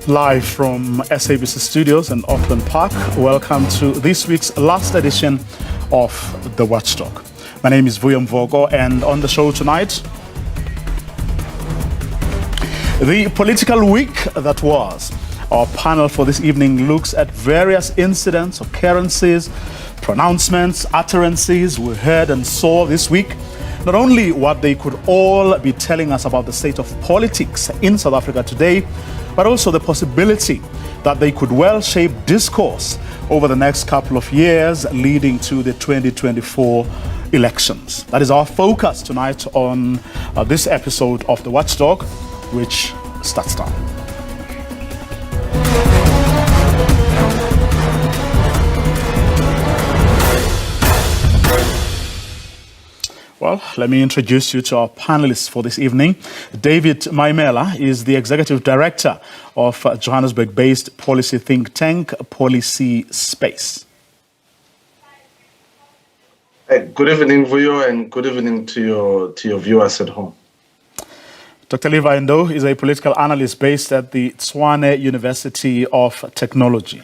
Live from SABC Studios in Auckland Park, welcome to this week's last edition of The Watchdog. My name is Vuyo Mvogo, and on the show tonight, the political week that was. Our panel for this evening looks at various incidents, occurrences, pronouncements, utterances we heard and saw this week. Not only what they could all be telling us about the state of politics in South Africa today, but also the possibility that they could well shape discourse over the next couple of years leading to the 2024 elections. That is our focus tonight on this episode of The Watchdog, which starts now. Well, let me introduce you to our panelists for this evening. David Maimela is the Executive Director of Johannesburg-based policy think tank Policy Space. Good evening, Vuyo, and good evening to your viewers at home. Dr. Levi Ndo is a political analyst based at the Tshwane University of Technology.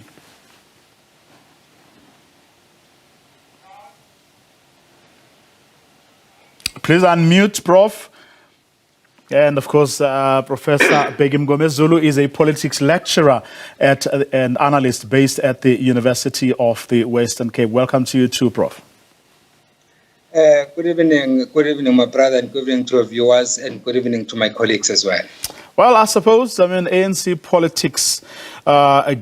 Please unmute, Prof. And of course, Professor Begim Gomez-Zulu is a politics lecturer and analyst based at the University of the Western Cape. Welcome to you too, Prof. Good evening, my brother, and good evening to our viewers, and good evening to my colleagues as well. Well, I suppose, ANC politics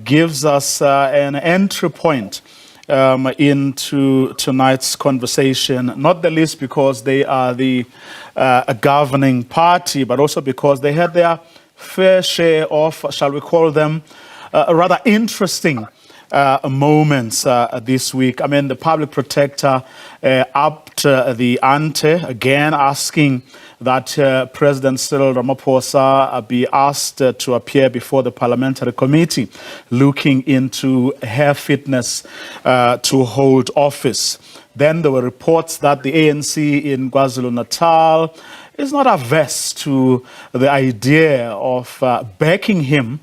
gives us an entry point into tonight's conversation, not the least because they are the governing party, but also because they had their fair share of, shall we call them, rather interesting moments this week. I mean, the public protector upped the ante, again asking that President Cyril Ramaphosa be asked to appear before the parliamentary committee looking into her fitness to hold office. Then there were reports that the ANC in KwaZulu-Natal is not averse to the idea of backing him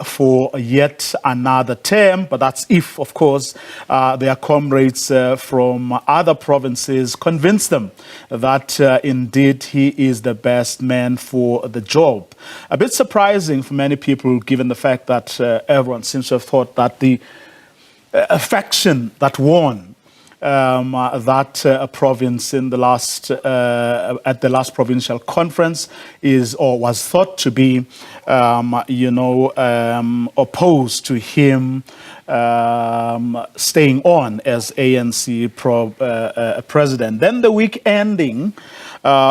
for yet another term, but that's if, of course, their comrades from other provinces convince them that indeed he is the best man for the job. A bit surprising for many people, given the fact that everyone seems to have thought that the faction that won that province in the last at the last provincial conference is or was thought to be opposed to him staying on as ANC president. Then the week ending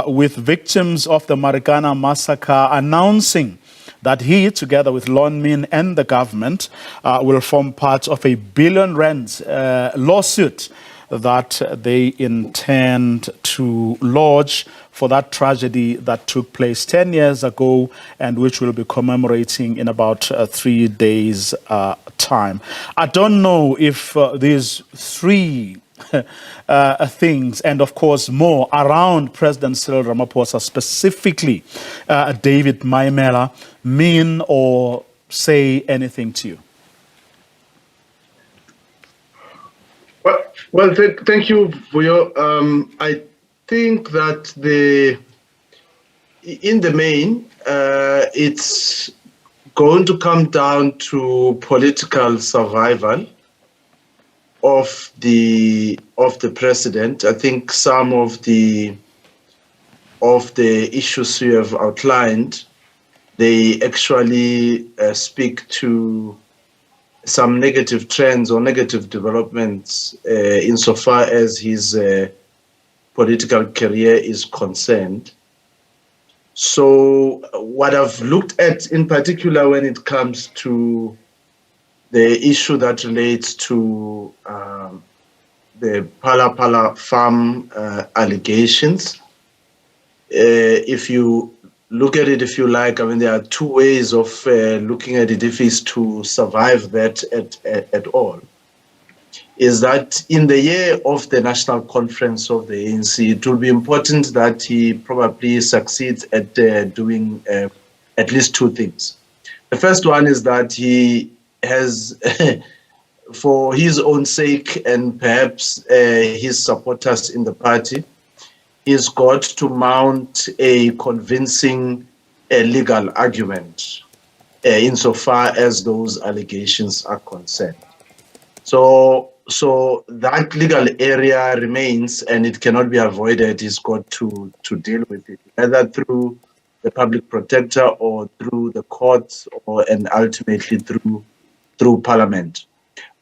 with victims of the Marikana massacre announcing that he, together with Lon Min and the government, will form part of a R1 billion lawsuit that they intend to lodge for that tragedy that took place 10 years ago and which we'll be commemorating in about 3 days' time. I don't know if these three things, and of course more around President Cyril Ramaphosa, specifically David Maimela, mean or say anything to you? Well, thank you, Vuyo. I think that in the main, it's going to come down to political survival of the president. I think some of the issues you have outlined, they actually speak to some negative trends or negative developments insofar as his political career is concerned. So what I've looked at in particular when it comes to the issue that relates to the Pala Pala farm allegations, if you look at it, if you like, I mean, there are two ways of looking at it if he's to survive that at all. Is that in the year of the National Conference of the ANC, it will be important that he probably succeeds at doing at least two things. The first one is that he has, for his own sake and perhaps his supporters in the party, he's got to mount a convincing legal argument insofar as those allegations are concerned. So that legal area remains, and it cannot be avoided. He's got to deal with it, either through the public protector or through the courts, and ultimately through Parliament.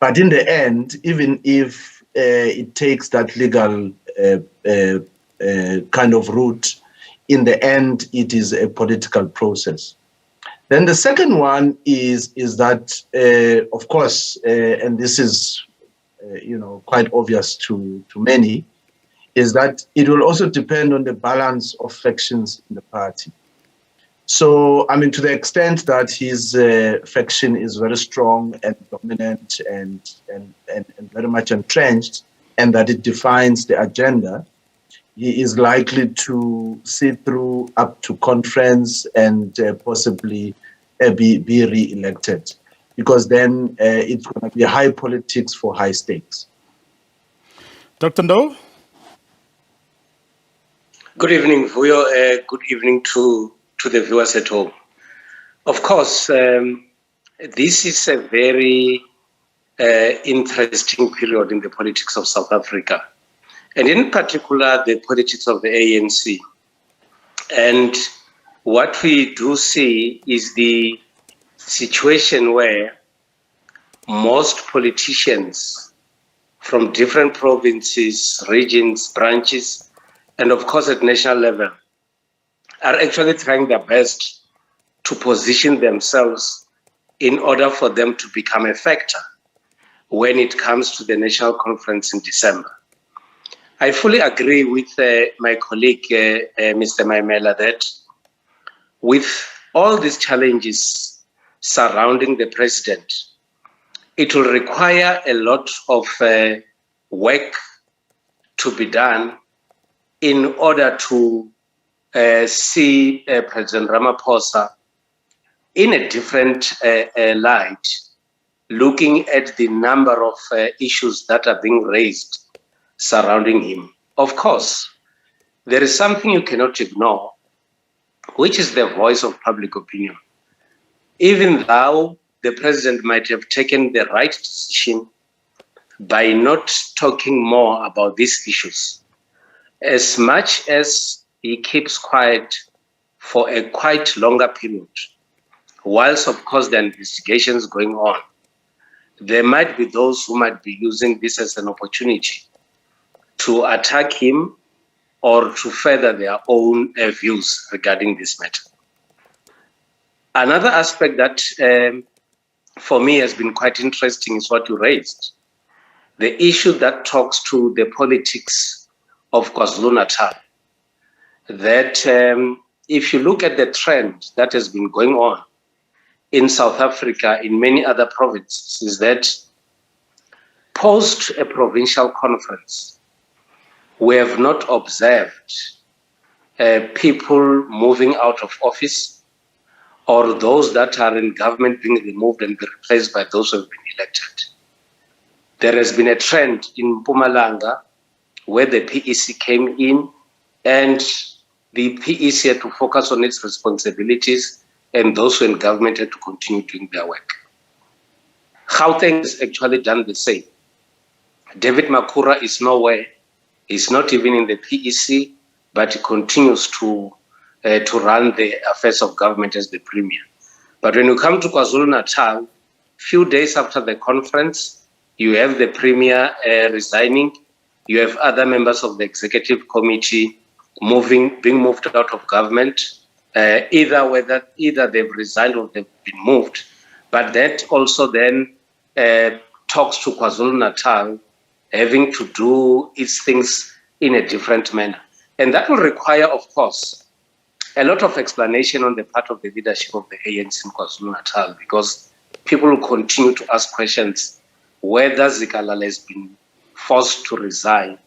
But in the end, even if it takes that legal kind of route, in the end, it is a political process. Then the second one is that, of course, and this is quite obvious to many, is that it will also depend on the balance of factions in the party. So, I mean, to the extent that his faction is very strong and dominant and very much entrenched, and that it defines the agenda, he is likely to see through up to conference and possibly be re-elected, because then it's going to be high politics for high stakes. Dr. Ndou? Good evening, Vuyo. Good evening to the viewers at home. Of course, this is a very interesting period in the politics of South Africa, and in particular, the politics of the ANC. And what we do see is the situation where most politicians from different provinces, regions, branches, and of course at national level, are actually trying their best to position themselves in order for them to become a factor when it comes to the national conference in December. I fully agree with my colleague, Mr. Maimela, that with all these challenges surrounding the president, it will require a lot of work to be done in order to see President Ramaphosa in a different light, looking at the number of issues that are being raised surrounding him. Of course, there is something you cannot ignore, which is the voice of public opinion. Even though the president might have taken the right decision by not talking more about these issues, as much as he keeps quiet for a quite longer period, whilst of course the investigation is going on, there might be those who might be using this as an opportunity to attack him or to further their own views regarding this matter. Another aspect that for me has been quite interesting is what you raised, the issue that talks to the politics of KwaZulu-Natal. That if you look at the trend that has been going on in South Africa, in many other provinces, is that post a provincial conference, we have not observed people moving out of office or those that are in government being removed and be replaced by those who have been elected. There has been a trend in Mpumalanga where the PEC came in and the PEC had to focus on its responsibilities and those who in government had to continue doing their work. Gauteng has actually done the same. David Makura is nowhere. He's not even in the PEC, but he continues to run the affairs of government as the premier. But when you come to KwaZulu-Natal, few days after the conference, you have the premier resigning. You have other members of the executive committee being moved out of government either they've resigned or they've been moved. But that also then talks to KwaZulu-Natal having to do its things in a different manner. And that will require, of course, a lot of explanation on the part of the leadership of the ANC in KwaZulu-Natal, because people will continue to ask questions whether Zikalala has been forced to resign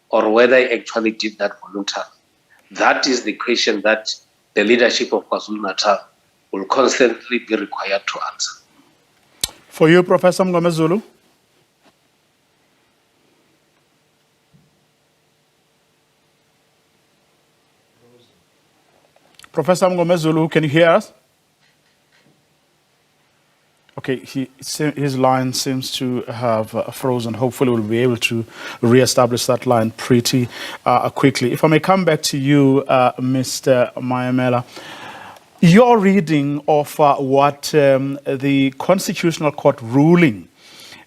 or whether he actually did that voluntarily. That is the question that the leadership of KwaZulu-Natal will constantly be required to answer. For you, Professor Mngomezulu? Professor Mngomezulu, can you hear us? Okay, his line seems to have frozen. Hopefully we'll be able to reestablish that line pretty quickly. If I may come back to you, Mr. Mayamela, your reading of what the Constitutional Court ruling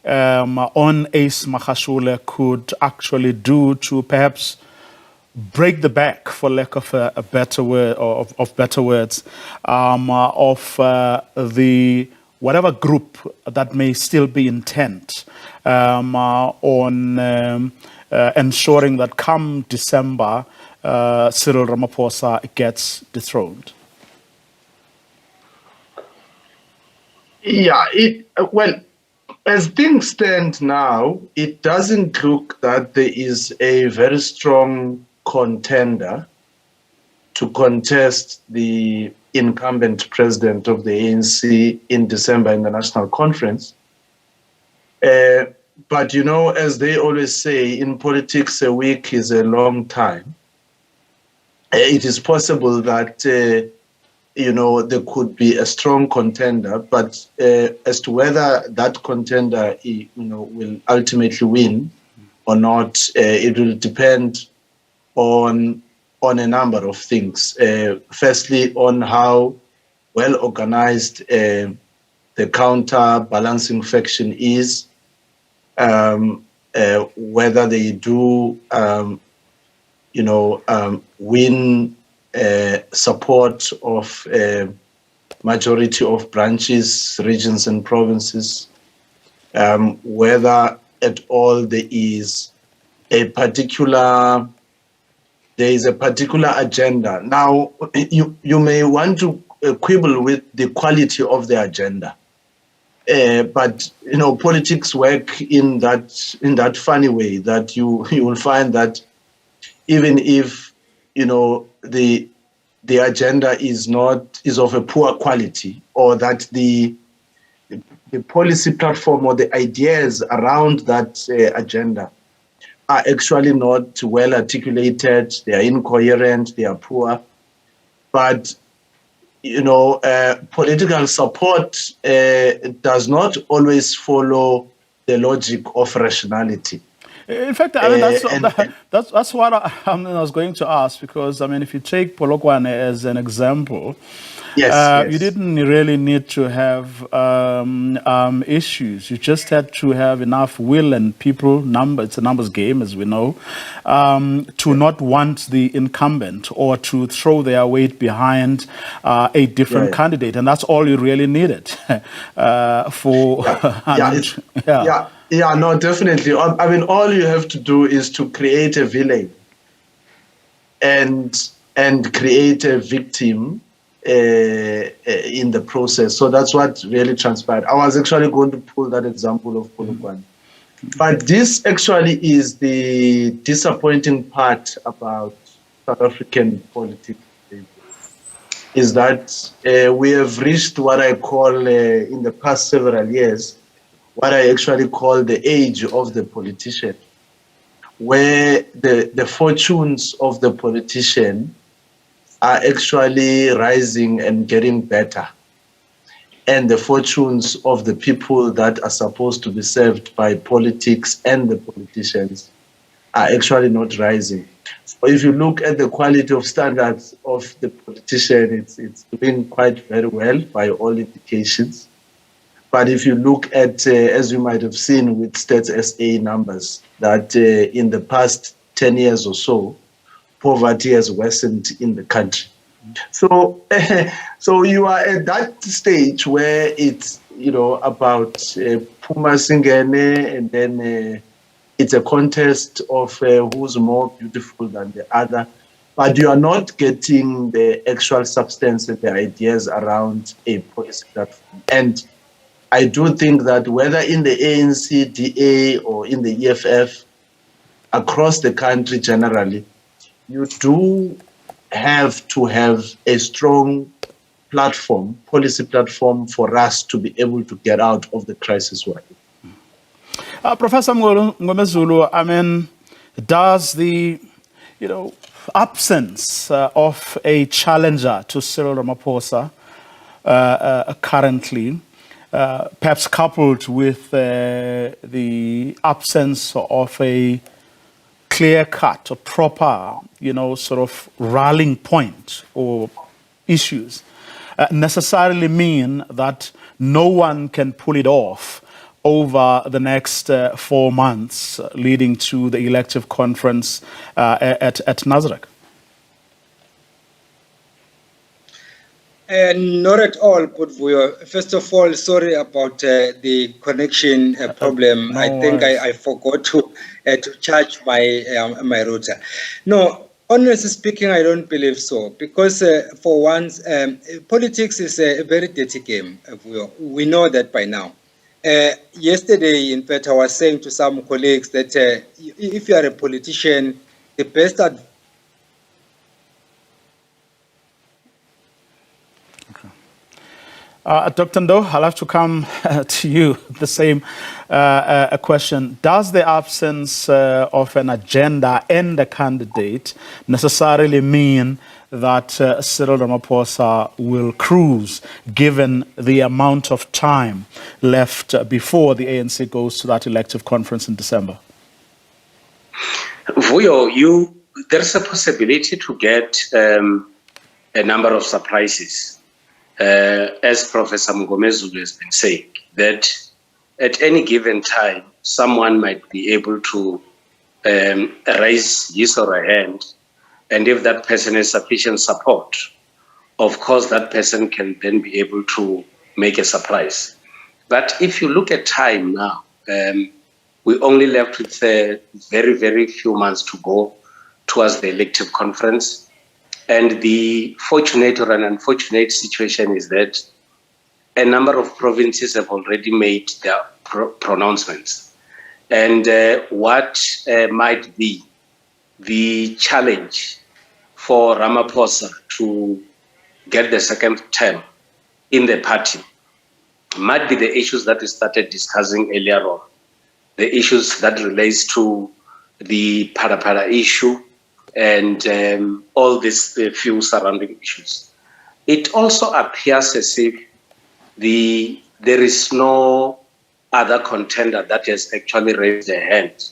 on Ace Magashule could actually do to perhaps break the back, for lack of a better word, of better words, of the whatever group that may still be intent on ensuring that come December, Cyril Ramaphosa gets dethroned? Yeah, well, as things stand now, it doesn't look that there is a very strong contender to contest the incumbent president of the ANC in December in the National Conference. But, you know, as they always say, in politics, a week is a long time. It is possible that, you know, there could be a strong contender, but as to whether that contender, you know, will ultimately win or not, it will depend on a number of things. Firstly, on how well organized the counterbalancing faction is, whether they do, you know, win support of majority of branches, regions, and provinces, whether at all there is a particular agenda. Now, you may want to quibble with the quality of the agenda, but you know, politics work in that funny way that you will find that even if, you know, the agenda is of a poor quality, or that the policy platform or the ideas around that agenda are actually not well articulated, they are incoherent, they are poor. But, you know, political support does not always follow the logic of rationality. In fact, I mean, that's what I was going to ask, because, I mean, if you take Polokwane as an example, yes. You didn't really need to have issues. You just had to have enough will and people, it's a numbers game, as we know, to not want the incumbent or to throw their weight behind a different candidate. And that's all you really needed for... Yeah, no, definitely. I mean, all you have to do is to create a villain and create a victim in the process. So that's what really transpired. I was actually going to pull that example of Polokwane. But this actually is the disappointing part about South African politics, is that we have reached what I call, in the past several years, what I actually call the age of the politician, where the fortunes of the politician are actually rising and getting better, and the fortunes of the people that are supposed to be served by politics and the politicians are actually not rising. So if you look at the quality of standards of the politician, it's doing quite very well by all indications. But if you look at, as you might have seen with Stats SA numbers, that in the past 10 years or so, poverty has worsened in the country. So, so you are at that stage where it's, about Puma Singene, and then it's a contest of who's more beautiful than the other. But you are not getting the actual substance and the ideas around a policy platform. And I do think that whether in the ANC, DA, or in the EFF, across the country generally, you do have to have a strong platform, policy platform, for us to be able to get out of the crisis we're in. Professor Ngomezulu, I mean, does the absence of a challenger to Cyril Ramaphosa currently, perhaps coupled with the absence of a clear-cut or proper, sort of rallying point or issues, necessarily mean that no one can pull it off over the next 4 months leading to the elective conference at Nasrec? Not at all, Putvuyo. First of all, sorry about the connection problem. No I think worries. I forgot to charge my my router. No, honestly speaking, I don't believe so, because for once, politics is a very dirty game. We know that by now. Yesterday, in fact, I was saying to some colleagues that if you are a politician, the best advice Dr. Ndo, I'll have to come to you. The same question. Does the absence of an agenda and a candidate necessarily mean that Cyril Ramaphosa will cruise, given the amount of time left before the ANC goes to that elective conference in December? Vuyo, there's a possibility to get a number of surprises. As Professor Ngomezulu has been saying, that at any given time, someone might be able to raise his or her hand, and if that person has sufficient support, of course, that person can then be able to make a surprise. But if you look at time now, we only left with very, very few months to go towards the elective conference. And the fortunate or an unfortunate situation is that a number of provinces have already made their pronouncements. And what might be the challenge for Ramaphosa to get the second term in the party might be the issues that we started discussing earlier on, the issues that relates to the Para issue, and all these few surrounding issues. It also appears as if there is no other contender that has actually raised their hand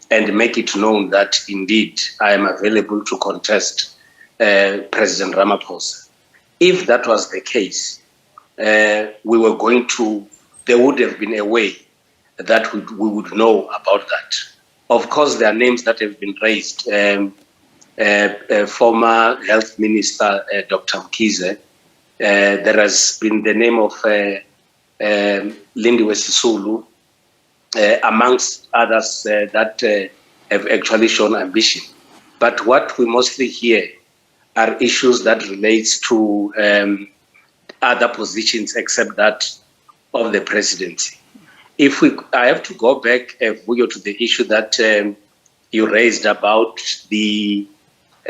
and make it known that indeed I am available to contest President Ramaphosa. If that was the case, there would have been a way that we would know about that. Of course, there are names that have been raised. Former Health Minister Dr. Mkhize. There has been the name of Lindiwe Sisulu, amongst others that have actually shown ambition. But what we mostly hear are issues that relates to other positions except that of the presidency. I have to go back, Vuyo, to the issue that you raised about the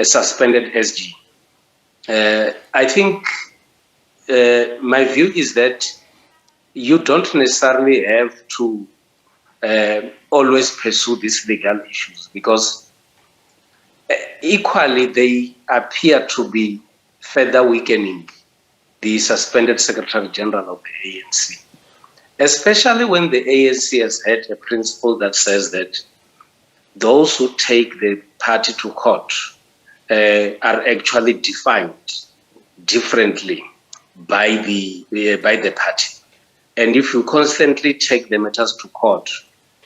suspended SG. I think my view is that you don't necessarily have to always pursue these legal issues, because equally they appear to be further weakening the suspended Secretary General of the ANC, especially when the ANC has had a principle that says that those who take the party to court are actually defined differently by the party. And if you constantly take the matters to court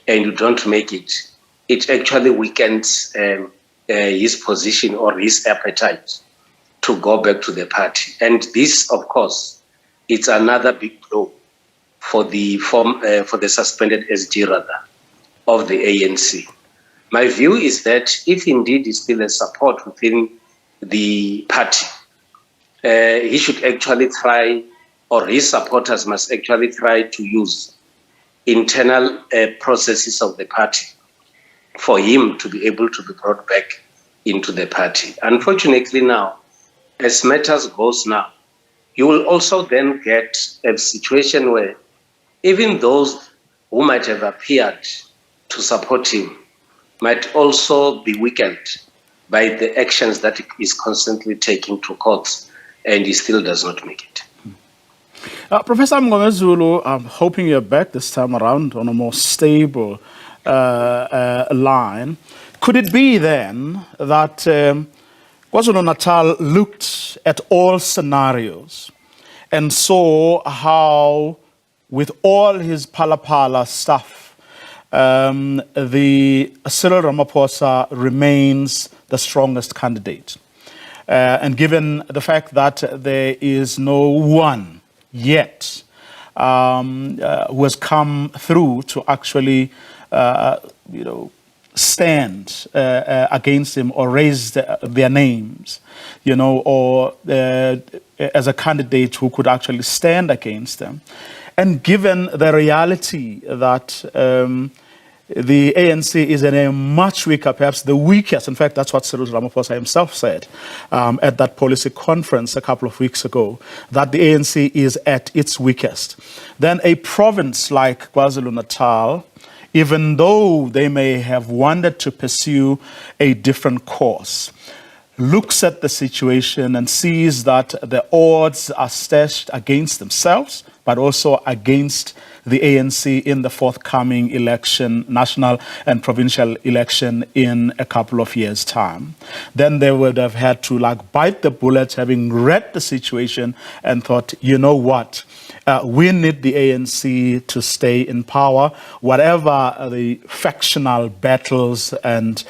and you don't make it, it actually weakens his position or his appetite to go back to the party. And this, of course, it's another big blow for the suspended SG rather of the ANC. My view is that if indeed is still a support within the party, he should actually try, or his supporters must actually try to use internal processes of the party for him to be able to be brought back into the party. Unfortunately now, as matters goes now, you will also then get a situation where even those who might have appeared to support him might also be weakened by the actions that he is constantly taking to courts, and he still does not make it. Professor Mngomezulu, I'm hoping you're back this time around on a more stable line. Could it be then that KwaZulu-Natal looked at all scenarios and saw how, with all his pala stuff, the Cyril Ramaphosa remains the strongest candidate? And given the fact that there is no one yet who has come through to actually, stand against him or raise their names, or as a candidate who could actually stand against them. And given the reality that the ANC is in a much weaker, perhaps the weakest, in fact, that's what Cyril Ramaphosa himself said at that policy conference a couple of weeks ago, that the ANC is at its weakest. Then a province like KwaZulu-Natal, even though they may have wanted to pursue a different course, looks at the situation and sees that the odds are stashed against themselves, but also against the ANC in the forthcoming election, national and provincial election in a couple of years' time. Then they would have had to bite the bullet, having read the situation and thought, you know what? We need the ANC to stay in power, whatever the factional battles and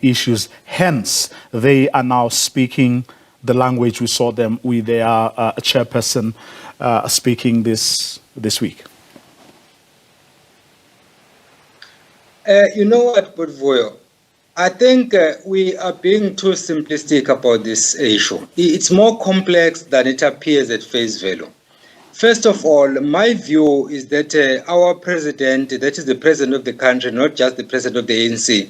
issues. Hence, they are now speaking the language we saw them with their chairperson speaking this week. You know what, Budvoyo? I think we are being too simplistic about this issue. It's more complex than it appears at face value. First of all, my view is that our president, that is the president of the country, not just the president of the ANC,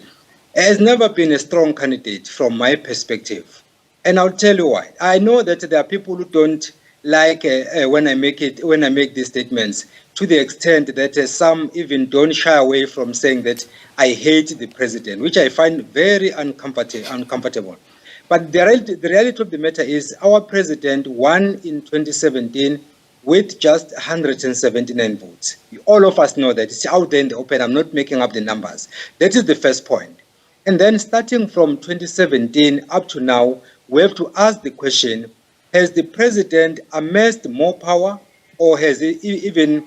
has never been a strong candidate from my perspective. And I'll tell you why. I know that there are people who don't like when I make these statements, to the extent that some even don't shy away from saying that I hate the president, which I find very uncomfortable. But the reality of the matter is our president won in 2017 with just 179 votes. All of us know that. It's out there in the open. I'm not making up the numbers. That is the first point. And then starting from 2017 up to now, we have to ask the question, has the president amassed more power, or has he even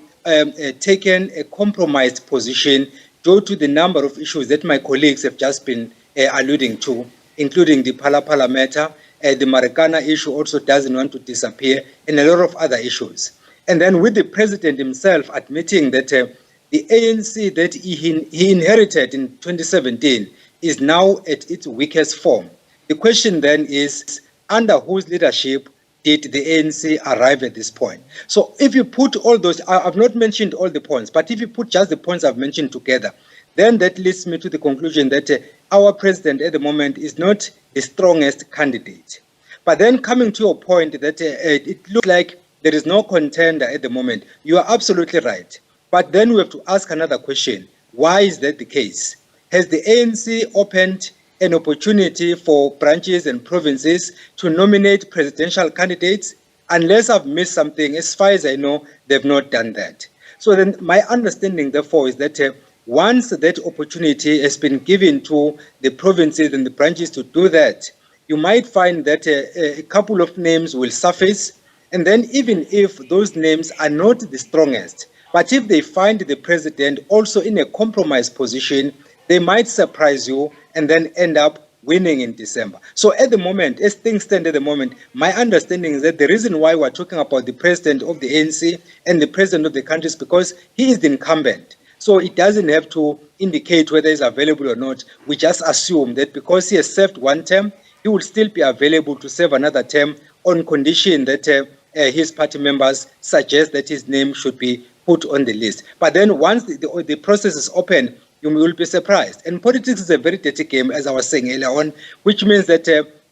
taken a compromised position due to the number of issues that my colleagues have just been alluding to, including the Pala matter, the Marikana issue also doesn't want to disappear, and a lot of other issues. And then with the president himself admitting that the ANC that he inherited in 2017 is now at its weakest form. The question then is, under whose leadership did the ANC arrive at this point? So if you put all those, I've not mentioned all the points, but if you put just the points I've mentioned together, then that leads me to the conclusion that our president at the moment is not the strongest candidate. But then coming to your point that it looks like there is no contender at the moment, you are absolutely right. But then we have to ask another question. Why is that the case? Has the ANC opened an opportunity for branches and provinces to nominate presidential candidates? Unless I've missed something, as far as I know, they've not done that. So then my understanding, therefore, is that once that opportunity has been given to the provinces and the branches to do that, you might find that a couple of names will surface. And then even if those names are not the strongest, but if they find the president also in a compromised position, they might surprise you and then end up winning in December. So at the moment, as things stand at the moment, my understanding is that the reason why we're talking about the president of the ANC and the president of the country is because he is the incumbent. So it doesn't have to indicate whether he's available or not. We just assume that because he has served one term, he will still be available to serve another term on condition that his party members suggest that his name should be put on the list. But then once the process is open, you will be surprised. And politics is a very dirty game, as I was saying earlier on, which means that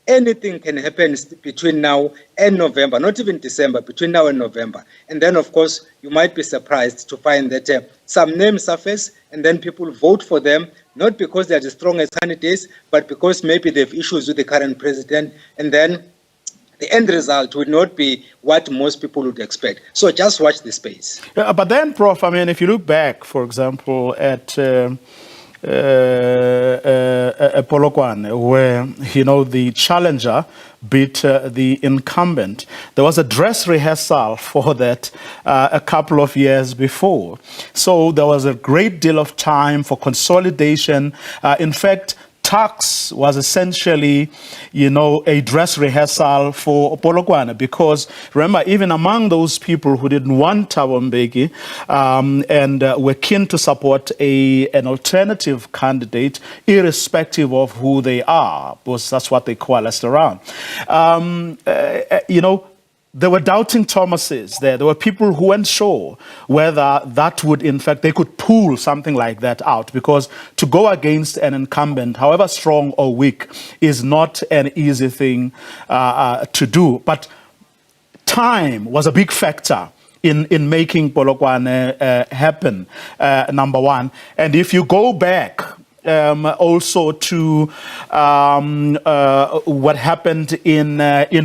anything can happen between now and November, not even December, between now and November. And then, of course, you might be surprised to find that some names surface and then people vote for them, not because they're the strongest candidates, but because maybe they have issues with the current president. And then the end result would not be what most people would expect. So just watch the space. But then, Prof, I mean, if you look back, for example, at Polokwane, where, the challenger beat the incumbent. There was a dress rehearsal for that a couple of years before. So there was a great deal of time for consolidation. In fact, tax was essentially, a dress rehearsal for Polokwane, because remember, even among those people who didn't want Thabo Mbeki and were keen to support an alternative candidate, irrespective of who they are, because that's what they coalesced around. There were doubting Thomases there. There were people who weren't sure whether that would, in fact, they could pull something like that out, because to go against an incumbent, however strong or weak, is not an easy thing to do. But time was a big factor in making Polokwane happen, number one. And if you go back also to what happened in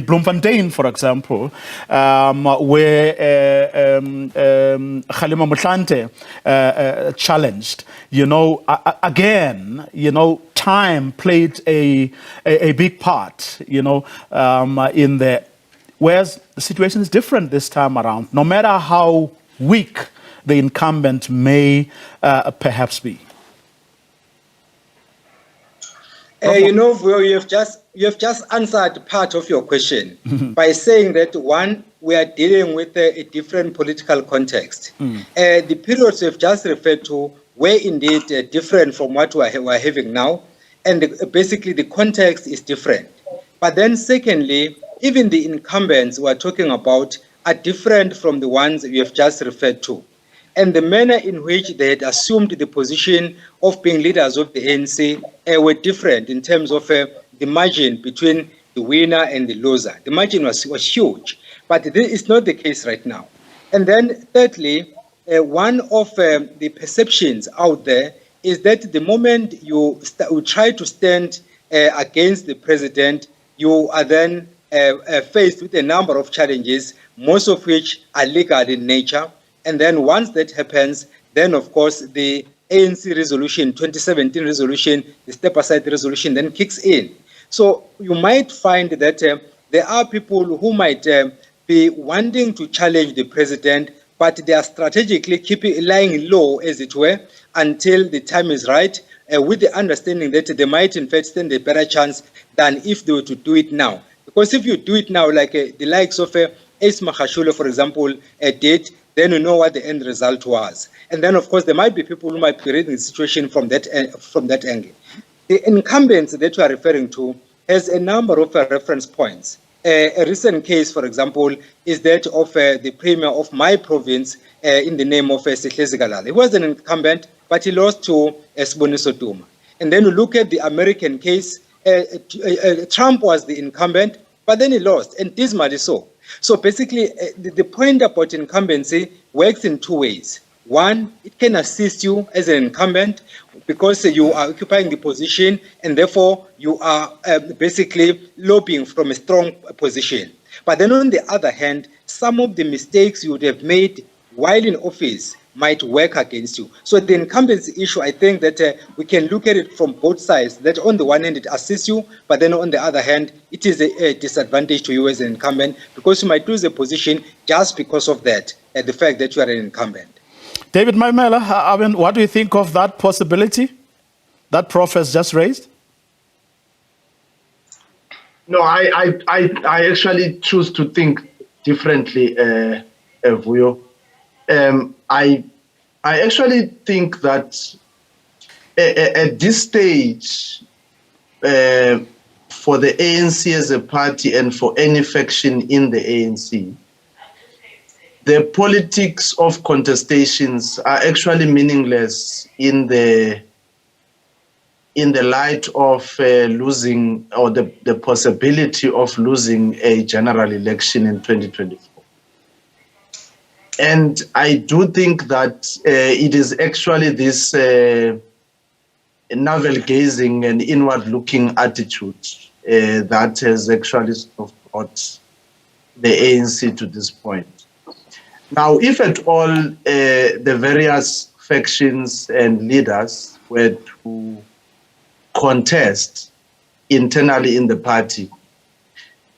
Bloemfontein, for example, where Kgalema Motlanthe challenged. Again, time played a big part, in there. Whereas the situation is different this time around, no matter how weak the incumbent may perhaps be. You have just answered part of your question by saying that, one, we are dealing with a different political context. The periods you have just referred to were indeed different from what we're having now, and basically the context is different. But then secondly, even the incumbents we're talking about are different from the ones you have just referred to. And the manner in which they had assumed the position of being leaders of the ANC were different in terms of the margin between the winner and the loser. The margin was huge, but this is not the case right now. And then thirdly, one of the perceptions out there is that the moment you try to stand against the president, you are then faced with a number of challenges, most of which are legal in nature. And then once that happens, then of course the ANC resolution, 2017 resolution, the step aside resolution then kicks in. So you might find that there are people who might be wanting to challenge the president, but they are strategically lying low, as it were, until the time is right, with the understanding that they might in fact stand a better chance than if they were to do it now. Because if you do it now, like the likes of Ace Magashule, for example, did, then you know what the end result was. And then, of course, there might be people who might be reading the situation from that angle. The incumbents that you are referring to has a number of reference points. A recent case, for example, is that of the premier of my province in the name of Sihlezi Galala. He was an incumbent, but he lost to Siboniso Duma. And then you look at the American case, Trump was the incumbent, but then he lost, and dismally so. So basically, the point about incumbency works in two ways. One, it can assist you as an incumbent because you are occupying the position and therefore you are basically lobbying from a strong position. But then on the other hand, some of the mistakes you would have made while in office might work against you. So the incumbency issue, I think that we can look at it from both sides, that on the one hand it assists you, but then on the other hand, it is a disadvantage to you as an incumbent because you might lose a position just because of that, the fact that you are an incumbent. David Maimela, I mean, what do you think of that possibility that Prof has just raised? No, I actually choose to think differently, Vuyo. I actually think that at this stage, for the ANC as a party and for any faction in the ANC, the politics of contestations are actually meaningless in the light of losing, or the possibility of losing a general election in 2024. And I do think that it is actually this navel-gazing and inward-looking attitude that has actually sort of brought the ANC to this point. Now, if at all the various factions and leaders were to contest internally in the party,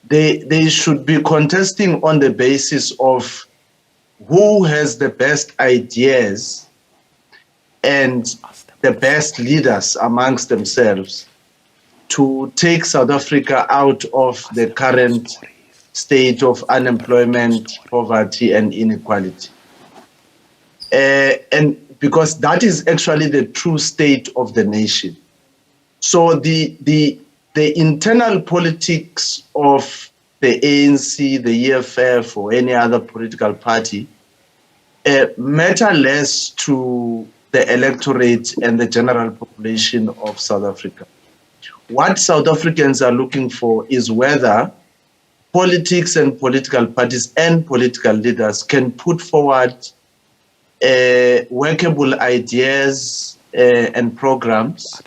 they should be contesting on the basis of who has the best ideas and the best leaders amongst themselves to take South Africa out of the current state of unemployment, poverty, and inequality. And because that is actually the true state of the nation. So the internal politics of the ANC, the EFF, or any other political party matter less to the electorate and the general population of South Africa. What South Africans are looking for is whether politics and political parties and political leaders can put forward workable ideas and programs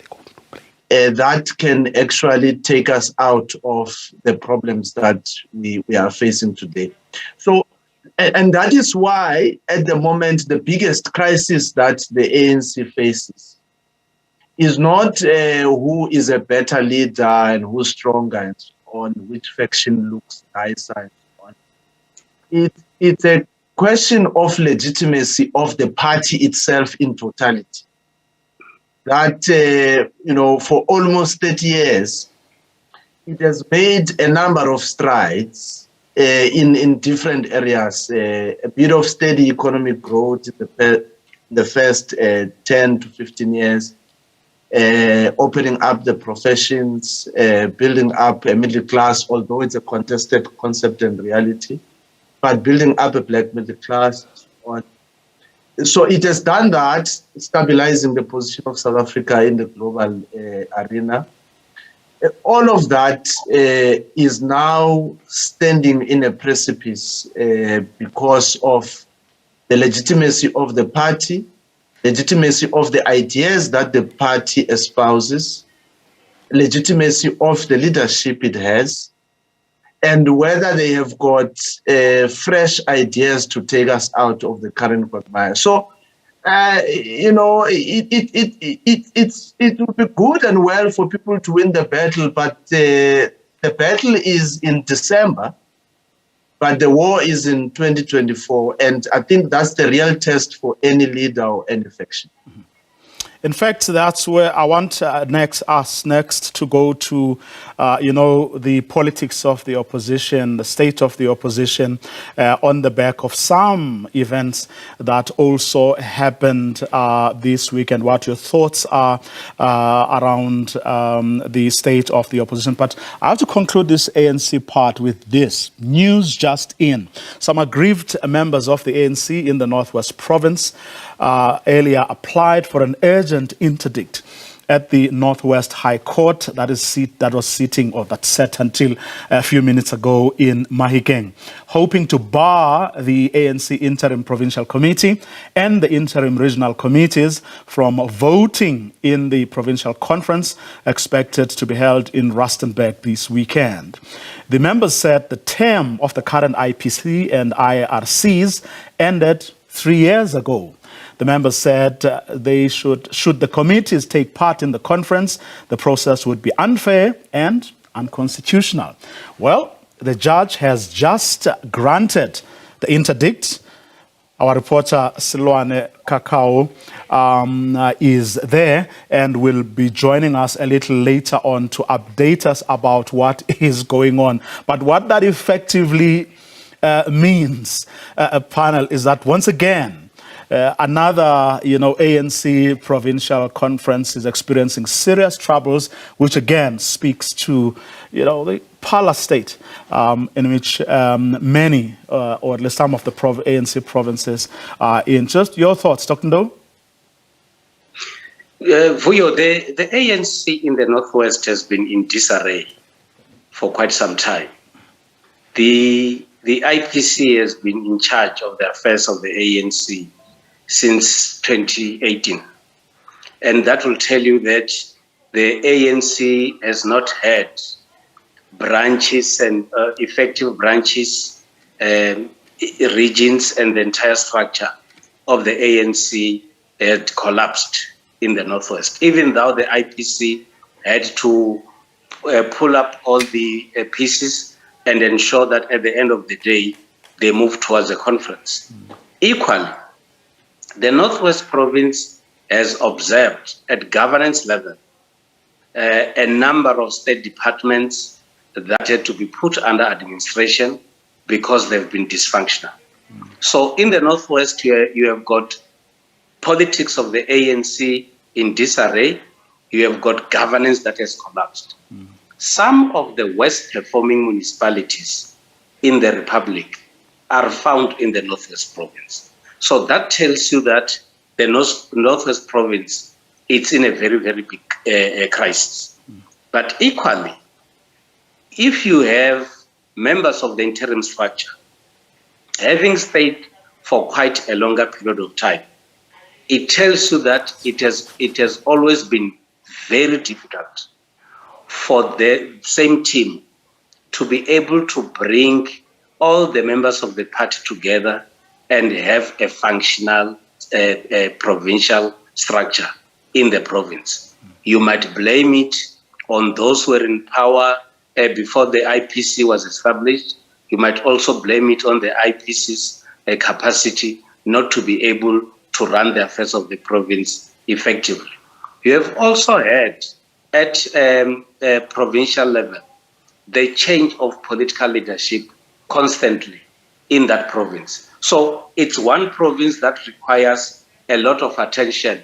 that can actually take us out of the problems that we are facing today. So, and that is why at the moment the biggest crisis that the ANC faces is not who is a better leader and who's stronger and so on, which faction looks nicer and so on. It's a question of legitimacy of the party itself in totality. That, for almost 30 years, it has made a number of strides in different areas, a bit of steady economic growth in the first 10 to 15 years, opening up the professions, building up a middle class, although it's a contested concept and reality, but building up a black middle class. So it has done that, stabilizing the position of South Africa in the global arena. All of that is now standing in a precipice because of the legitimacy of the party, legitimacy of the ideas that the party espouses, legitimacy of the leadership it has, and whether they have got fresh ideas to take us out of the current quagmire. So, it would be good and well for people to win the battle, but the battle is in December, but the war is in 2024, and I think that's the real test for any leader or any faction. Mm-hmm. In fact, that's where I want next to go to, the politics of the opposition, the state of the opposition, on the back of some events that also happened this week, and what your thoughts are around the state of the opposition. But I have to conclude this ANC part with this news just in. Some aggrieved members of the ANC in the Northwest Province earlier applied for an urgent interdict at the Northwest High Court that sat until a few minutes ago in Mahikeng, hoping to bar the ANC Interim Provincial Committee and the Interim Regional Committees from voting in the Provincial Conference expected to be held in Rustenburg this weekend. The members said the term of the current IPC and IRCs ended 3 years ago. The members said should the committees take part in the conference, the process would be unfair and unconstitutional. Well, the judge has just granted the interdict Our reporter Silwane Kakao is there and will be joining us a little later on to update us about what is going on. But what that effectively means, a panel, is that once again, another, ANC provincial conference is experiencing serious troubles, which again speaks to, the parlor state in which many, or at least some of the ANC provinces are in. Just your thoughts, Dr. Ndo? Vuyo, the ANC in the Northwest has been in disarray for quite some time. The IPC has been in charge of the affairs of the ANC since 2018. And that will tell you that the ANC has not had branches and effective branches, regions, and the entire structure of the ANC had collapsed in the Northwest, even though the IPC had to pull up all the pieces and ensure that at the end of the day, they move towards a conference. Equally, the Northwest Province has observed at governance level a number of state departments that had to be put under administration because they've been dysfunctional. So in the Northwest here, you have got politics of the ANC in disarray. You have got governance that has collapsed. Some of the worst performing municipalities in the Republic are found in the Northwest Province. So that tells you that the Northwest Province, it's in a very, very big crisis. But equally, if you have members of the interim structure having stayed for quite a longer period of time, it tells you that it has always been very difficult for the same team to be able to bring all the members of the party together and have a functional provincial structure in the province. You might blame it on those who were in power before the IPC was established. You might also blame it on the IPC's capacity not to be able to run the affairs of the province effectively. You have also had at provincial level the change of political leadership constantly in that province. So it's one province that requires a lot of attention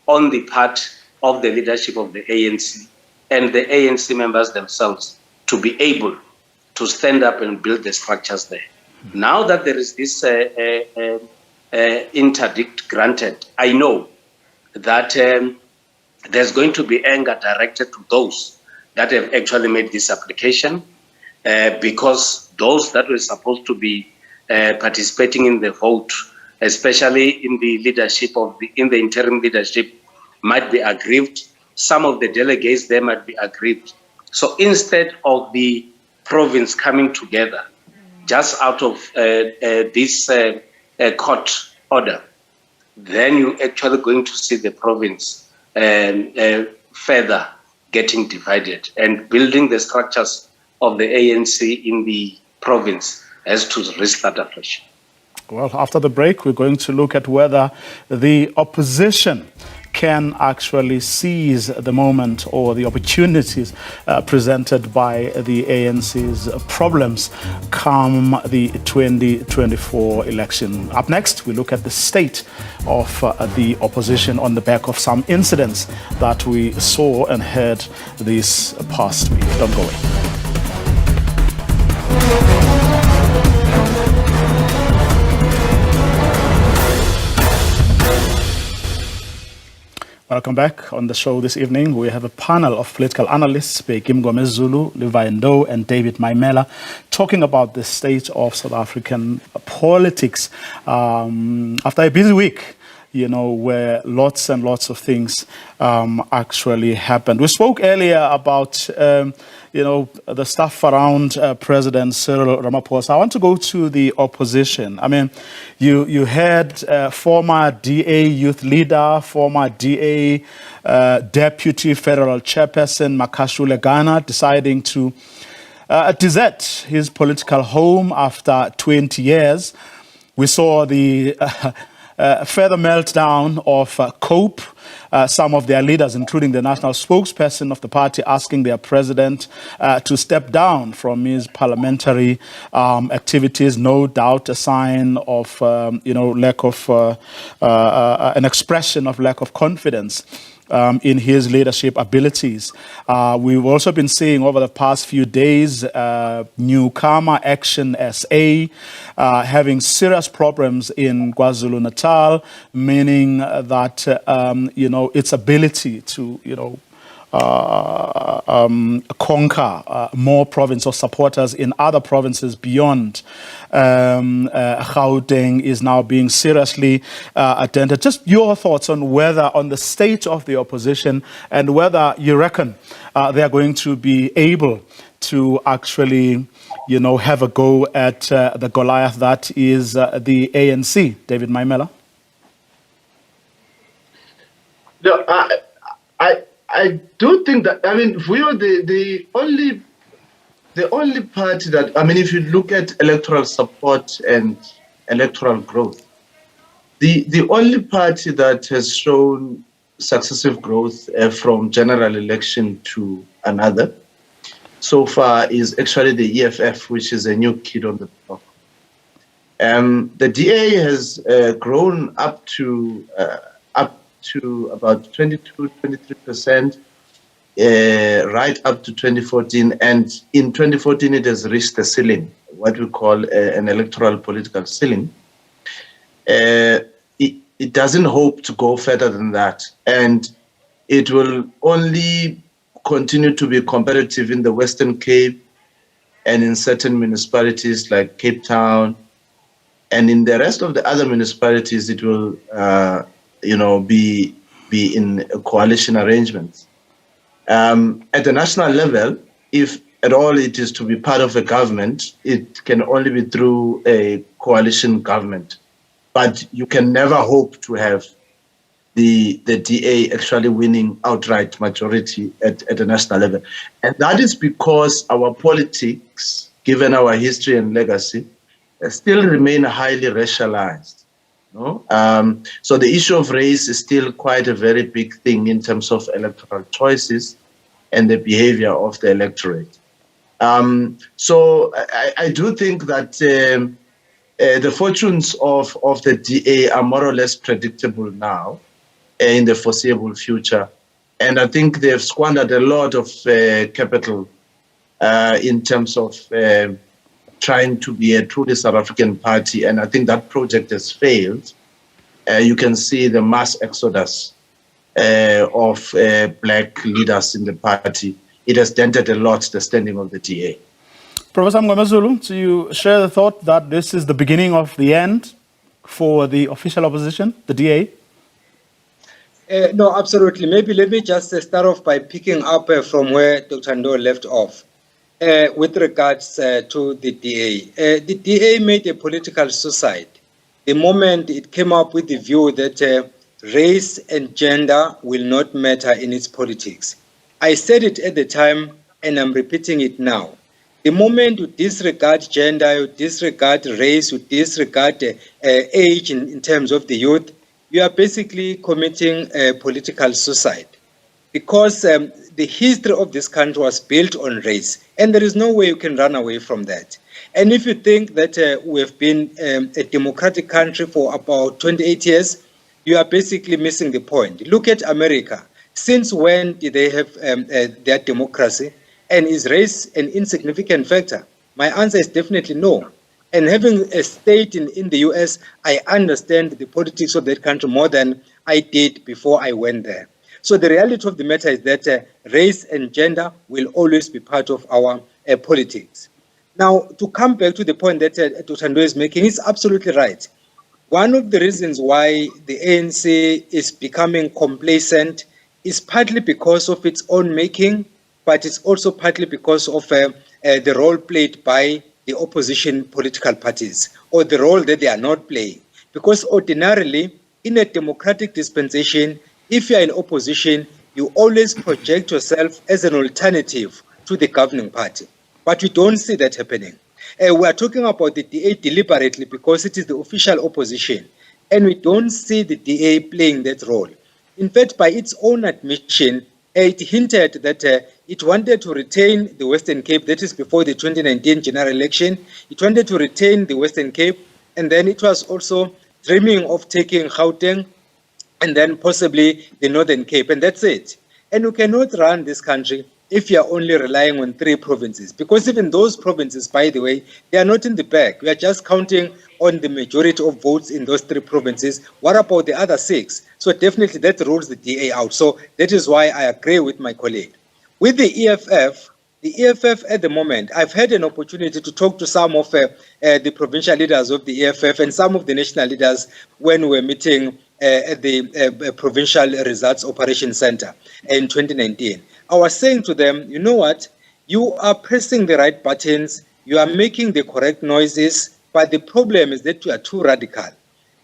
on the part of the leadership of the ANC and the ANC members themselves to be able to stand up and build the structures there. Now that there is this interdict granted, I know that there's going to be anger directed to those that have actually made this application because those that were supposed to be participating in the vote, especially in the leadership in the interim leadership, might be aggrieved. Some of the delegates there might be aggrieved. So instead of the province coming together, just out of this court order, then you're actually going to see the province further getting divided, and building the structures of the ANC in the province has to restart afresh. Well, after the break, we're going to look at whether the opposition can actually seize the moment or the opportunities presented by the ANC's problems come the 2024 election. Up next, we look at the state of the opposition on the back of some incidents that we saw and heard this past week. Don't go away. Welcome back on the show this evening. We have a panel of political analysts, Bheki Mngomezulu, Levi Ndo, and David Maimela, talking about the state of South African politics after a busy week, where lots and lots of things actually happened. We spoke earlier about, the stuff around President Cyril Ramaphosa. I want to go to the opposition. I mean, you had former DA youth leader, former DA deputy federal chairperson Makashule Ghana deciding to desert his political home after 20 years. We saw the further meltdown of COPE, some of their leaders, including the national spokesperson of the party, asking their president to step down from his parliamentary activities. No doubt a sign of, lack of, an expression of lack of confidence in his leadership abilities. We've also been seeing over the past few days Newcomer Action SA having serious problems in KwaZulu-Natal, meaning that its ability to conquer more province or supporters in other provinces beyond Gauteng is now being seriously attended. Just your thoughts on the state of the opposition and whether you reckon they are going to be able to actually, have a go at the Goliath that is the ANC. David Maimela? No, I do think that, we are the only party that, if you look at electoral support and electoral growth, the only party that has shown successive growth from general election to another so far is actually the EFF, which is a new kid on the block. The DA has grown up to about 22, 23%, right up to 2014. And in 2014, it has reached the ceiling, what we call an electoral political ceiling. It doesn't hope to go further than that. And it will only continue to be competitive in the Western Cape and in certain municipalities like Cape Town. And in the rest of the other municipalities, it will be in coalition arrangements. At the national level, if at all it is to be part of a government, it can only be through a coalition government. But you can never hope to have the DA actually winning outright majority at the national level. And that is because our politics, given our history and legacy, still remain highly racialized. So the issue of race is still quite a very big thing in terms of electoral choices and the behavior of the electorate. So I do think that the fortunes of the DA are more or less predictable now in the foreseeable future. And I think they've squandered a lot of capital in terms of trying to be a truly South African party, and I think that project has failed. You can see the mass exodus of black leaders in the party. It has dented a lot the standing of the DA. Professor Mngomezulu, do you share the thought that this is the beginning of the end for the official opposition, the DA? No, absolutely. Maybe let me just start off by picking up from where Dr. Ndo left off. With regards to the DA. The DA made a political suicide the moment it came up with the view that race and gender will not matter in its politics. I said it at the time, and I'm repeating it now. The moment you disregard gender, you disregard race, you disregard age in terms of the youth, you are basically committing political suicide. Because the history of this country was built on race, and there is no way you can run away from that. And if you think that we have been a democratic country for about 28 years, you are basically missing the point. Look at America. Since when did they have their democracy? And is race an insignificant factor? My answer is definitely no. And having a state in the US, I understand the politics of that country more than I did before I went there. So the reality of the matter is that race and gender will always be part of our politics. Now, to come back to the point that Dr. Ndo is making, he's absolutely right. One of the reasons why the ANC is becoming complacent is partly because of its own making, but it's also partly because of the role played by the opposition political parties, or the role that they are not playing. Because ordinarily, in a democratic dispensation, if you are in opposition, you always project yourself as an alternative to the governing party. But we don't see that happening. We are talking about the DA deliberately because it is the official opposition, and we don't see the DA playing that role. In fact, by its own admission, it hinted that it wanted to retain the Western Cape. That is before the 2019 general election. It wanted to retain the Western Cape, and then it was also dreaming of taking Gauteng and then possibly the Northern Cape, and that's it. And you cannot run this country if you are only relying on 3 provinces, because even those provinces, by the way, they are not in the bag. We are just counting on the majority of votes in those 3 provinces. What about the other 6? So definitely that rules the DA out. So that is why I agree with my colleague. With the EFF at the moment, I've had an opportunity to talk to some of the provincial leaders of the EFF and some of the national leaders when we were meeting at the Provincial Results Operation Center in 2019. I was saying to them, you know what, you are pressing the right buttons, you are making the correct noises, but the problem is that you are too radical.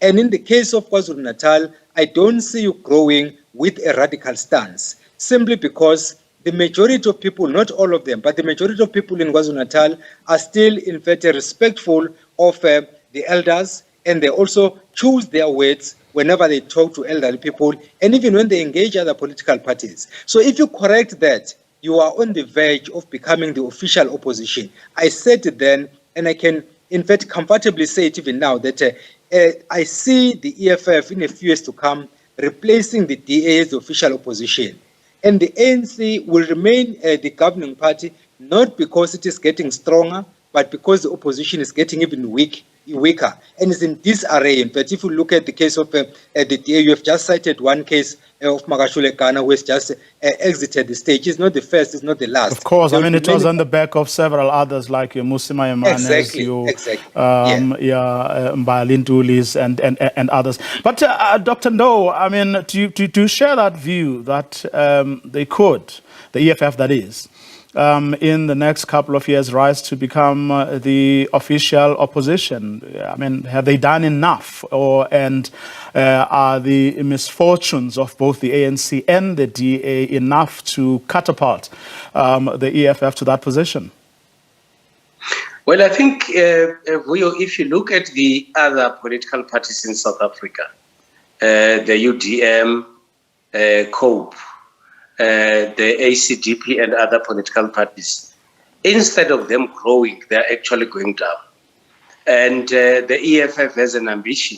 And in the case of KwaZulu-Natal, I don't see you growing with a radical stance, simply because the majority of people, not all of them, but the majority of people in KwaZulu-Natal are still, in fact, respectful of the elders, and they also choose their words whenever they talk to elderly people, and even when they engage other political parties. So if you correct that, you are on the verge of becoming the official opposition. I said it then, and I can, in fact, comfortably say it even now, that I see the EFF in a few years to come replacing the DA as the official opposition. And the ANC will remain the governing party, not because it is getting stronger, but because the opposition is getting even weaker, and it's in disarray. In fact, if you look at the case of the DA, you have just cited one case of Magashule Ghana, who has just exited the stage. It's not the first, it's not the last. Of course, I mean, it was on the back of several others, like your Musima Yamanes, Mbalindulis, and others. But Dr. No, I mean, to share that view that they could, the EFF that is, in the next couple of years rise to become the official opposition. I mean, have they done enough? And are the misfortunes of both the ANC and the DA enough to catapult the EFF to that position? Well, I think if you look at the other political parties in South Africa, the UDM, COPE, the ACDP and other political parties, instead of them growing, they're actually going down. And the EFF has an ambition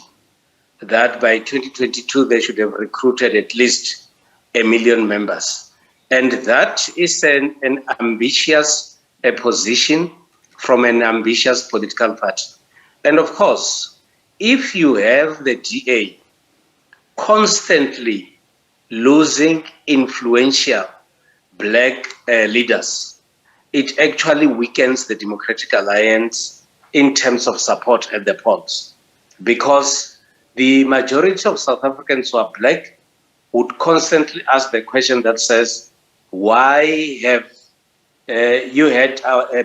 that by 2022, they should have recruited at least 1 million members. And that is an ambitious position from an ambitious political party. And of course, if you have the DA constantly losing influential black leaders, it actually weakens the Democratic Alliance in terms of support at the polls, because the majority of South Africans who are black would constantly ask the question that says, why have you had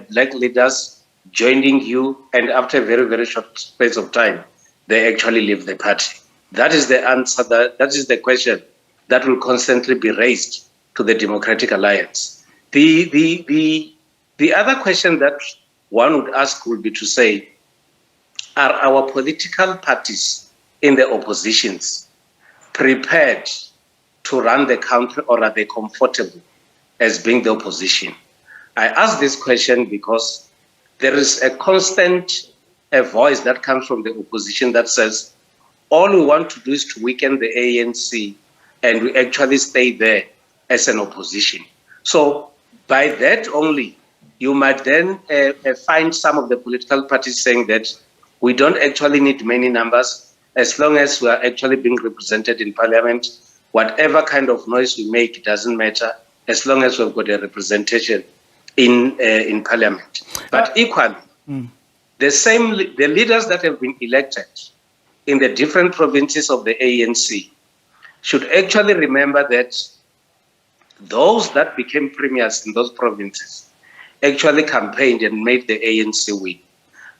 black leaders joining you, and after a very, very short space of time, they actually leave the party? That is the answer, that is the question that will constantly be raised to the Democratic Alliance. The other question that one would ask would be to say, are our political parties in the oppositions prepared to run the country, or are they comfortable as being the opposition? I ask this question because there is a constant voice that comes from the opposition that says, all we want to do is to weaken the ANC, and we actually stay there as an opposition. So by that only, you might then find some of the political parties saying that we don't actually need many numbers, as long as we are actually being represented in parliament. Whatever kind of noise we make, it doesn't matter, as long as we've got a representation in parliament. But equally, the leaders that have been elected in the different provinces of the ANC should actually remember that those that became premiers in those provinces actually campaigned and made the ANC win.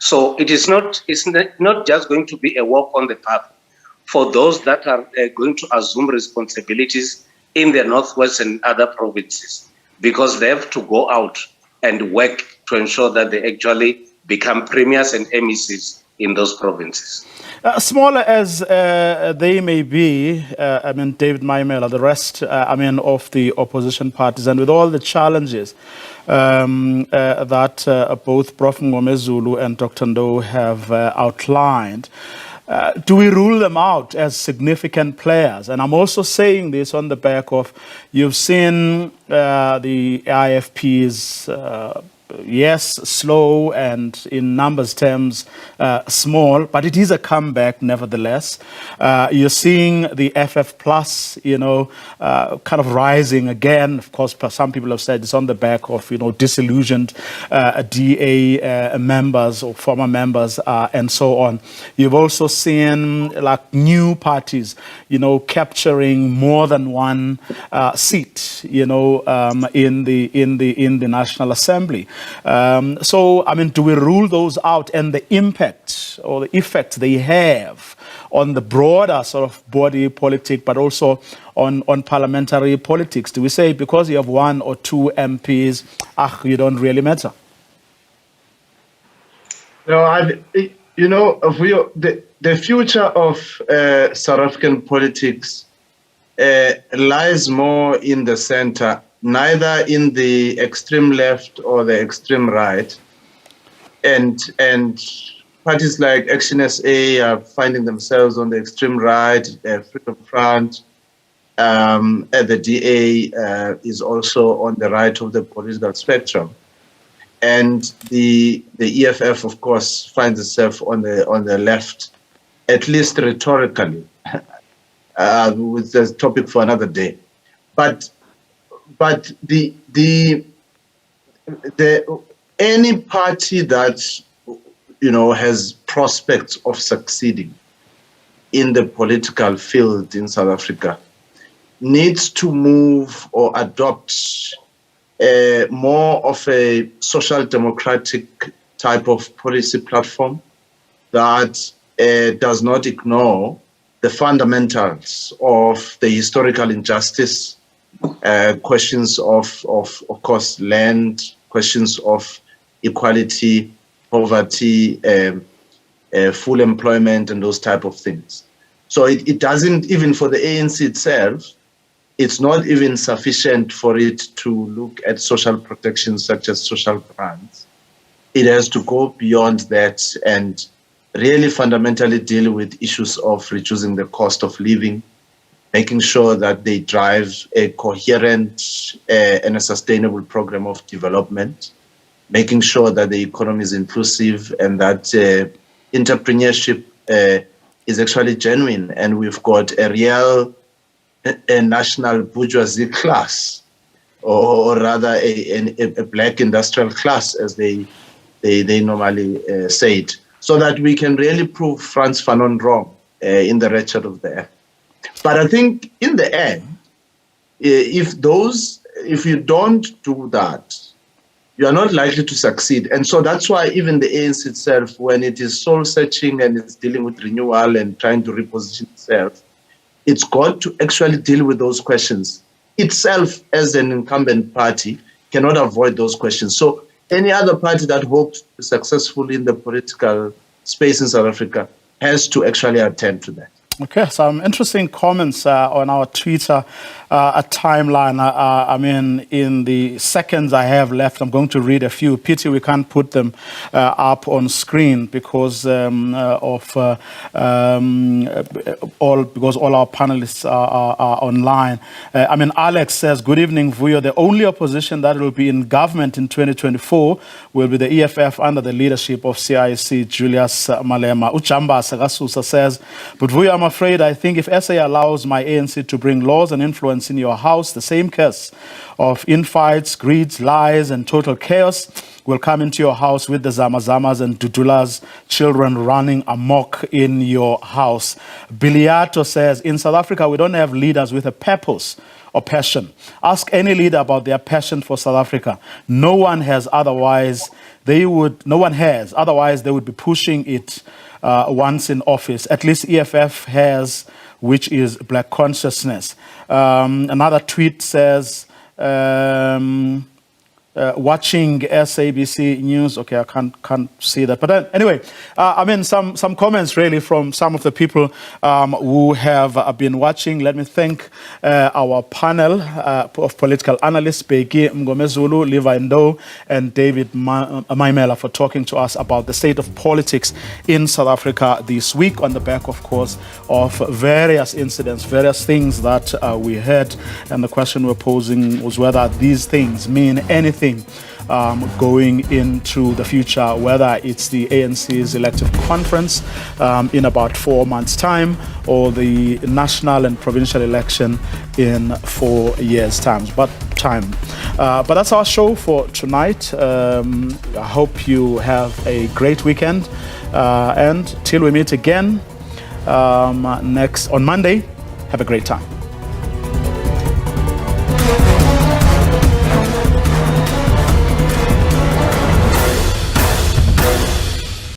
So it's not just going to be a walk on the path for those that are going to assume responsibilities in the Northwest and other provinces, because they have to go out and work to ensure that they actually become premiers and MECs in those provinces. Smaller as they may be, I mean, David Maimela, the rest, of the opposition parties, and with all the challenges that both Prof. Ngomezulu and Dr. Ndo have outlined, do we rule them out as significant players? And I'm also saying this on the back of, you've seen the IFPs, yes, slow and in numbers terms small, but it is a comeback nevertheless. You're seeing the FF Plus, kind of rising again. Of course, some people have said it's on the back of, disillusioned DA members or former members and so on. You've also seen like new parties, capturing more than one seat, in the National Assembly. So, do we rule those out, and the impact or the effect they have on the broader sort of body politic, but also on parliamentary politics? Do we say because you have one or two MPs, you don't really matter? No, the future of South African politics lies more in the center, neither in the extreme left or the extreme right. And parties like Action SA are finding themselves on the extreme right, Freedom Front, and the DA is also on the right of the political spectrum. And the EFF, of course, finds itself on the left, at least rhetorically, with the topic for another day. But any party that has prospects of succeeding in the political field in South Africa needs to move or adopt more of a social democratic type of policy platform that does not ignore the fundamentals of the historical injustice, questions of course, land, questions of equality, poverty, full employment, and those type of things. So it doesn't, even for the ANC itself, it's not even sufficient for it to look at social protections such as social grants. It has to go beyond that and really fundamentally deal with issues of reducing the cost of living, making sure that they drive a coherent and a sustainable program of development, making sure that the economy is inclusive and that entrepreneurship is actually genuine, and we've got a real national bourgeoisie class, or rather a black industrial class, as they normally say it, so that we can really prove Frantz Fanon wrong in the wretched of the earth. But I think in the end, if you don't do that, you are not likely to succeed. And so that's why even the ANC itself, when it is soul-searching and it's dealing with renewal and trying to reposition itself, it's got to actually deal with those questions. Itself, as an incumbent party, cannot avoid those questions. So any other party that hopes to be successful in the political space in South Africa has to actually attend to that. Okay, some interesting comments on our Twitter timeline. In the seconds I have left, I'm going to read a few. Pity we can't put them up on screen because all our panelists are online. Alex says, "Good evening, Vuyo. The only opposition that will be in government in 2024 will be the EFF under the leadership of CIC Julius Malema." Uchamba Sagasusa says, "But Vuyo, I'm afraid I think if SA allows my ANC to bring laws and influence in your house, the same case of infights, greeds, lies, and total chaos will come into your house with the Zamazamas and Dudula's children running amok in your house." Biliato says, "In South Africa, we don't have leaders with a purpose or passion. Ask any leader about their passion for South Africa. No one has, otherwise they would be pushing it once in office. At least EFF has, which is black consciousness." Another tweet says, watching SABC News. Okay, I can't see that. But then, anyway, I mean, some comments really from some of the people who have been watching. Let me thank our panel of political analysts, Beki Mgomezulu, Levi Ndo, and David Maimela for talking to us about the state of politics in South Africa this week, on the back, of course, of various incidents, various things that we heard. And the question we're posing was whether these things mean anything going into the future, whether it's the ANC's elective conference in about 4 months' time, or the national and provincial election in 4 years' time. But that's our show for tonight. I hope you have a great weekend, and till we meet again on Monday, have a great time.